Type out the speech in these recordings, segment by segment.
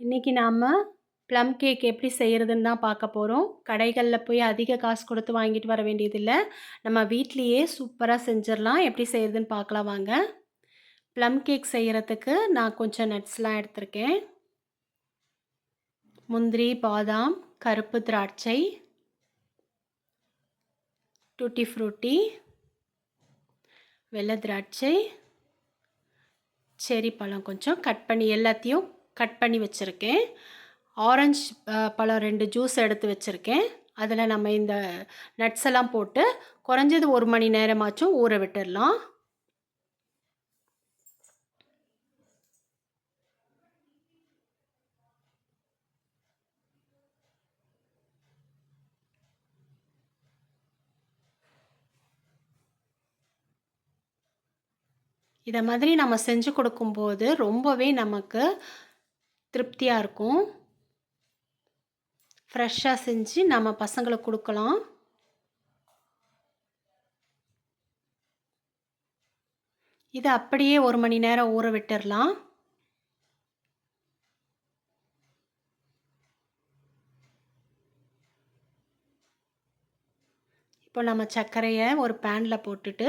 இன்றைக்கி நாம் plum cake எப்படி செய்கிறதுன்னு தான் பார்க்க போகிறோம். கடைகளில் போய் அதிக காசு கொடுத்து வாங்கிட்டு வர வேண்டியதில்லை. நம்ம வீட்லேயே சூப்பராக செஞ்சிடலாம். எப்படி செய்கிறதுன்னு பார்க்கலாம் வாங்க. ப்ளம் கேக் செய்கிறதுக்கு நான் கொஞ்சம் நட்ஸ்லாம் எடுத்திருக்கேன். முந்திரி, பாதாம், கருப்பு திராட்சை, டூட்டி ஃப்ரூட்டி, வெள்ளை திராட்சை, செரி பழம் கொஞ்சம் கட் பண்ணி எல்லாத்தையும் கட் பண்ணி வச்சுருக்கேன். ஆரஞ்சு பழம் 2 ஜூஸ் எடுத்து வச்சுருக்கேன். அதில் நம்ம இந்த நட்ஸ் எல்லாம் போட்டு குறைஞ்சது 1 மணி நேரமாச்சும் ஊற விட்டுடலாம். இதை மாதிரி நம்ம செஞ்சு கொடுக்கும்போது ரொம்பவே நமக்கு திருப்தியாக இருக்கும். ஃப்ரெஷ்ஷாக செஞ்சு நம்ம பசங்களுக்கு கொடுக்கலாம். இதை அப்படியே 1 மணி நேரம் ஊற விட்டுடலாம். இப்போ நம்ம சர்க்கரையை ஒரு பேனில் போட்டுட்டு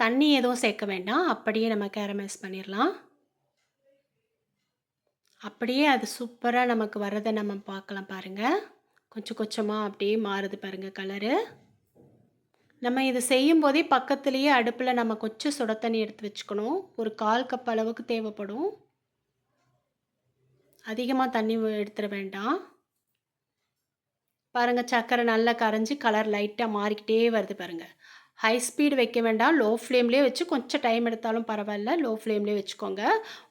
தண்ணி எதுவும் சேர்க்க வேண்டாம். அப்படியே நம்ம கேரமைஸ் பண்ணிடலாம். அப்படியே அது சூப்பராக நமக்கு வரதை நம்ம பார்க்கலாம் பாருங்கள். கொஞ்சம் கொஞ்சமாக அப்படியே மாறுது பாருங்கள் கலரு. நம்ம இது செய்யும்போதே பக்கத்துலேயே அடுப்பில் நம்ம கொஞ்சம் சுட தண்ணி எடுத்து வச்சுக்கணும். ஒரு 1/4 கப் அளவுக்கு தேவைப்படும். அதிகமாக தண்ணி எடுத்துட வேண்டாம். பாருங்கள் சர்க்கரை நல்லா கரைஞ்சி கலர் லைட்டாக மாறிக்கிட்டே வருது பாருங்கள். ஹை ஸ்பீடு வைக்க வேண்டாம். லோ ஃப்ளேம்லேயே வச்சு கொஞ்சம் டைம் எடுத்தாலும் பரவாயில்ல. லோ ஃப்ளேம்லேயே வச்சுக்கோங்க.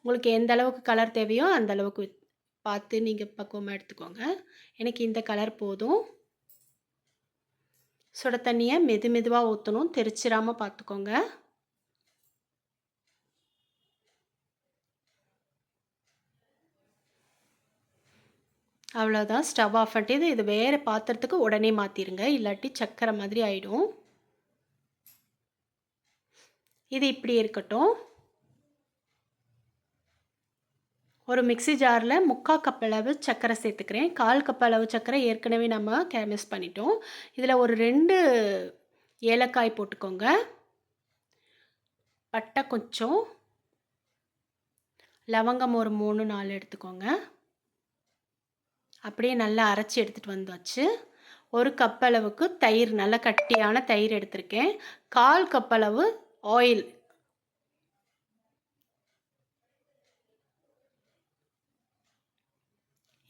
உங்களுக்கு எந்த அளவுக்கு கலர் தேவையோ அந்த அளவுக்கு பார்த்து நீங்கள் பக்குவமாக எடுத்துக்கோங்க. எனக்கு இந்த கலர் போதும். சுட தண்ணியை மெதுவாக ஊற்றணும். தெரிச்சிடாமல் பார்த்துக்கோங்க. அவ்வளோதான். ஸ்டவ் ஆஃப் பண்ணிட்டு இது வேறு பாத்திரத்துக்கு உடனே மாற்றிடுங்க. இல்லாட்டி சக்கரை மாதிரி ஆகிடும். இது இப்படி இருக்கட்டும். ஒரு மிக்ஸி ஜாரில் 3/4 கப் அளவு சர்க்கரை சேர்த்துக்கிறேன். 1/4 கப் அளவு சர்க்கரை ஏற்கனவே நம்ம கேரமைஸ் பண்ணிட்டோம். இதில் ஒரு 2 ஏலக்காய் போட்டுக்கோங்க. பட்டை கொஞ்சம், லவங்கம் ஒரு 3-4 எடுத்துக்கோங்க. அப்படியே நல்லா அரைச்சி எடுத்துகிட்டு வந்தாச்சு. 1 கப் அளவுக்கு தயிர், நல்லா கட்டியான தயிர் எடுத்திருக்கேன். 1/4 கப் அளவு ஆயில்.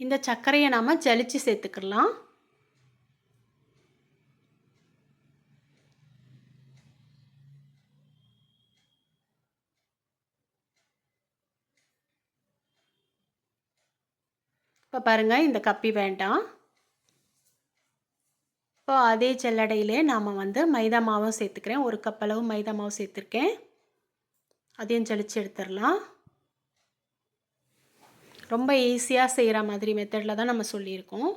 இந்த சர்க்கரையை நாம் ஜலிச்சு சேர்த்துக்கலாம். இப்போ பாருங்கள், இந்த கப்பி வேண்டாம். இப்போ அதே ஜல்லடையிலே நாம் மைதா மாவும் சேர்த்துக்கிறேன். 1 கப் அளவு மைதா மாவு சேர்த்துருக்கேன். அதையும் ஜலிச்சு எடுத்துடலாம். ரொம்ப ஈஸியாக செய்கிற மாதிரி மெத்தடில் தான் நம்ம சொல்லியிருக்கோம்.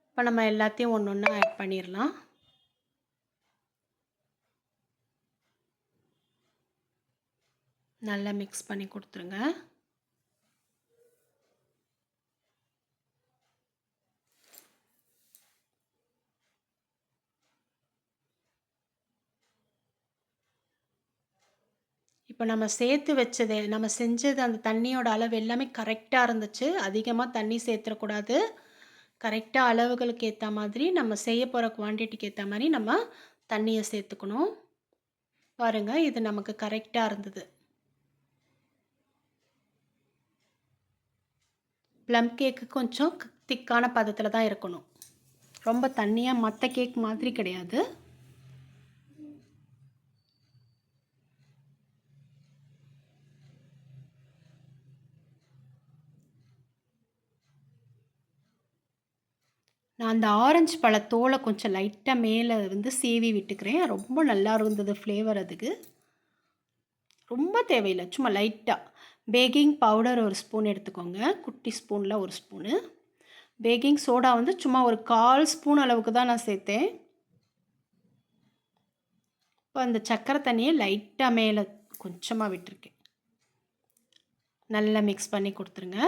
இப்போ நம்ம எல்லாத்தையும் ஒன்று ஒன்றா ஆட் பண்ணிடலாம். நல்லா மிக்ஸ் பண்ணி கொடுத்துருங்க. இப்போ நம்ம சேர்த்து வச்சது, நம்ம செஞ்சது அந்த தண்ணியோட அளவு எல்லாமே கரெக்டாக இருந்துச்சு. அதிகமாக தண்ணி சேர்த்துடக்கூடாது. கரெக்டாக அளவுகளுக்கு ஏற்ற மாதிரி நம்ம செய்ய போகிற குவான்டிட்டிக்கு ஏற்ற மாதிரி நம்ம தண்ணியை சேர்த்துக்கணும். பாருங்கள், இது நமக்கு கரெக்டாக இருந்தது. ப்ளம் கேக்கு கொஞ்சம் திக்கான பதத்தில் தான் இருக்கணும். ரொம்ப தண்ணியாக மற்ற கேக் மாதிரி கிடையாது. நான் அந்த ஆரஞ்சு பழத்தோலை கொஞ்சம் லைட்டாக மேலே சீவி விட்டுக்கிறேன். ரொம்ப நல்லா இருந்தது ஃப்ளேவர். அதுக்கு ரொம்ப தேவையில்லை, சும்மா லைட்டாக. பேக்கிங் பவுடர் 1 ஸ்பூன் எடுத்துக்கோங்க. குட்டி ஸ்பூனில் 1 ஸ்பூனு. பேக்கிங் சோடா சும்மா ஒரு 1/4 ஸ்பூன் அளவுக்கு தான் நான் சேர்த்தேன். இப்போ அந்த சர்க்கரை தண்ணியை லைட்டாக மேலே கொஞ்சமாக விட்டுருக்கேன். நல்லா மிக்ஸ் பண்ணி கொடுத்துருங்க.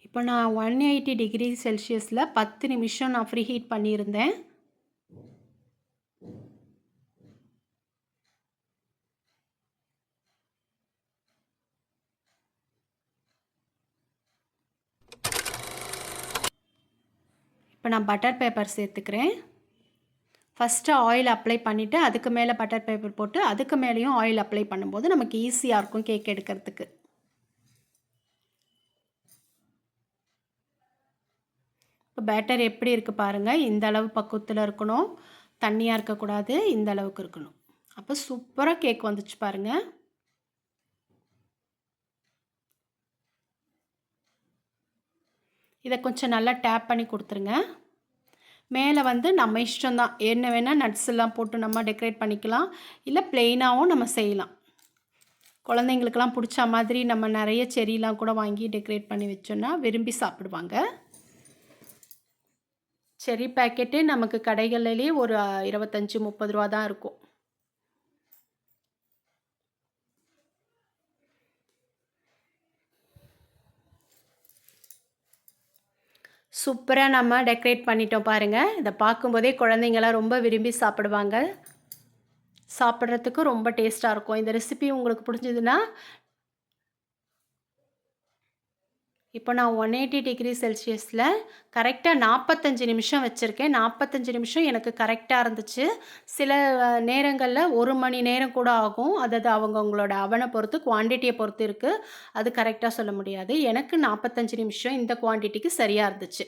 இப்போ நான் 180 டிகிரி செல்சியஸில் 10 நிமிஷம் நான் ஃப்ரீ ஹீட் பண்ணியிருந்தேன். இப்போ நான் பட்டர் பேப்பர் சேர்த்துக்கிறேன். ஃபஸ்ட்டு ஆயில் அப்ளை பண்ணிவிட்டு அதுக்கு மேலே பட்டர் பேப்பர் போட்டு அதுக்கு மேலேயும் ஆயில் அப்ளை பண்ணும்போது நமக்கு ஈஸியாக இருக்கும் கேக் எடுக்கிறதுக்கு. இப்போ பேட்டர் எப்படி இருக்குது பாருங்கள். இந்த அளவு பக்குவத்தில் இருக்கணும், தண்ணியாக இருக்கக்கூடாது, இந்த அளவுக்கு இருக்கணும். அப்போ சூப்பராக கேக் வந்துச்சு பாருங்கள். இதை கொஞ்சம் நல்லா டேப் பண்ணி கொடுத்துருங்க. மேலே வந்து நம்ம இஷ்டம்தான், என்ன வேணால் நட்ஸ் எல்லாம் போட்டு நம்ம டெக்கரேட் பண்ணிக்கலாம், இல்லை ப்ளெயினாகவும் நம்ம செய்யலாம். குழந்தைங்களுக்கெல்லாம் பிடிச்ச மாதிரி நம்ம நிறைய செரிலாம் கூட வாங்கி டெக்கரேட் பண்ணி வச்சோன்னா விரும்பி சாப்பிடுவாங்க. செரி பேக்கெட்டு நமக்கு கடைகளிலே ஒரு 25-30 ரூபா தான் இருக்கும். சூப்பராக நம்ம டெக்கரேட் பண்ணிட்டோம் பாருங்கள். இதை பார்க்கும்போதே குழந்தைங்களாம் ரொம்ப விரும்பி சாப்பிடுவாங்க. சாப்பிட்றதுக்கு ரொம்ப டேஸ்ட்டாக இருக்கும். இந்த ரெசிபி உங்களுக்கு பிடிச்சதுன்னா, இப்போ நான் 180 டிகிரி செல்சியஸில் கரெக்டாக 45 நிமிஷம் வச்சுருக்கேன். 45 நிமிஷம் எனக்கு கரெக்டாக இருந்துச்சு. சில நேரங்களில் 1 மணி நேரம் கூட ஆகும். அதாவது அவங்கவங்களோட அவனை பொறுத்து, குவான்டிட்டியை பொறுத்து இருக்குது. அது கரெக்டாக சொல்ல முடியாது. எனக்கு 45 நிமிஷம் இந்த குவான்டிட்டிக்கு சரியாக இருந்துச்சு.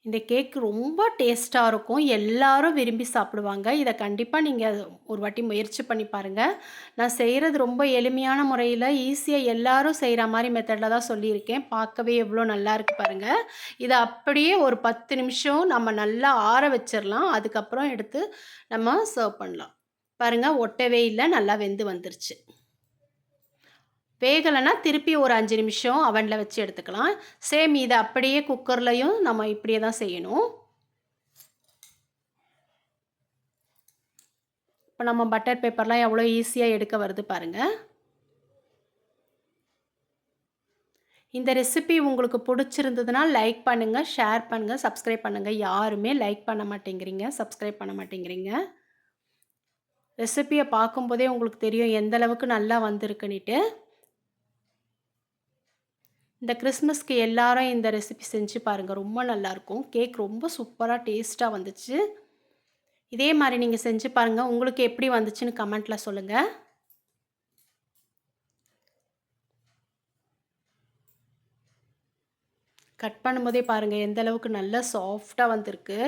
இந்த கேக் ரொம்ப டேஸ்ட்டாக இருக்கும். எல்லாரும் விரும்பி சாப்பிடுவாங்க. இதை கண்டிப்பாக நீங்கள் ஒரு வாட்டி முயற்சி பண்ணி பாருங்கள். நான் செய்கிறது ரொம்ப எளிமையான முறையில் ஈஸியாக எல்லாரும் செய்கிற மாதிரி மெத்தடில் தான் சொல்லியிருக்கேன். பார்க்கவே எவ்வளோ நல்லா இருக்குது பாருங்கள். இதை அப்படியே ஒரு 10 நிமிஷம் நம்ம நல்லா ஆற வச்சிடலாம். அதுக்கப்புறம் எடுத்து நம்ம சர்வ் பண்ணலாம். பாருங்கள், ஒட்டவே இல்லை, நல்லா வெந்து வந்துருச்சு. வேகலைன்னா திருப்பி ஒரு 5 நிமிஷம் அவனில் வச்சு எடுத்துக்கலாம். சேம் இதை அப்படியே குக்கர்லையும் நம்ம இப்படியே தான் செய்யணும். இப்போ நம்ம பட்டர் பேப்பர்லாம் எவ்வளோ ஈஸியாக எடுக்க வருது பாருங்கள். இந்த ரெசிபி உங்களுக்கு பிடிச்சிருந்ததுன்னா லைக் பண்ணுங்கள், ஷேர் பண்ணுங்கள், சப்ஸ்கிரைப் பண்ணுங்கள். யாருமே லைக் பண்ண மாட்டேங்கிறீங்க, சப்ஸ்கிரைப் பண்ண மாட்டேங்கிறீங்க. ரெசிபியை பார்க்கும்போதே உங்களுக்கு தெரியும் எந்த அளவுக்கு நல்லா வந்திருக்குன்னுட்டு. இந்த கிறிஸ்மஸ்க்கு எல்லாரும் இந்த ரெசிபி செஞ்சு பாருங்கள், ரொம்ப நல்லாயிருக்கும். கேக் ரொம்ப சூப்பராக டேஸ்ட்டாக வந்துச்சு. இதே மாதிரி நீங்கள் செஞ்சு பாருங்கள். உங்களுக்கு எப்படி வந்துச்சுன்னு கமெண்ட்டில் சொல்லுங்கள். கட் பண்ணும்போதே பாருங்கள் எந்த அளவுக்கு நல்லா சாஃப்டாக வந்திருக்கு.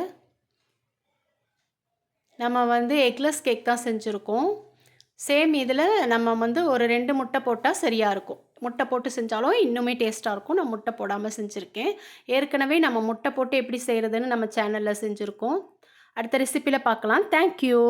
நம்ம வந்து எக்லெஸ் கேக் தான் செஞ்சுருக்கோம். சேம் இதில் நம்ம வந்து ஒரு 2 முட்டை போட்டால் சரியாக இருக்கும். முட்டை போட்டு செஞ்சாலும் இன்னுமே டேஸ்ட்டாக இருக்கும். நான் முட்டை போடாமல் செஞ்சுருக்கேன். ஏற்கனவே நம்ம முட்டை போட்டு எப்படி செய்கிறதுன்னு நம்ம சேனலில் செஞ்சுருக்கோம். அடுத்த ரெசிப்பியில் பார்க்கலாம். தேங்க்யூ.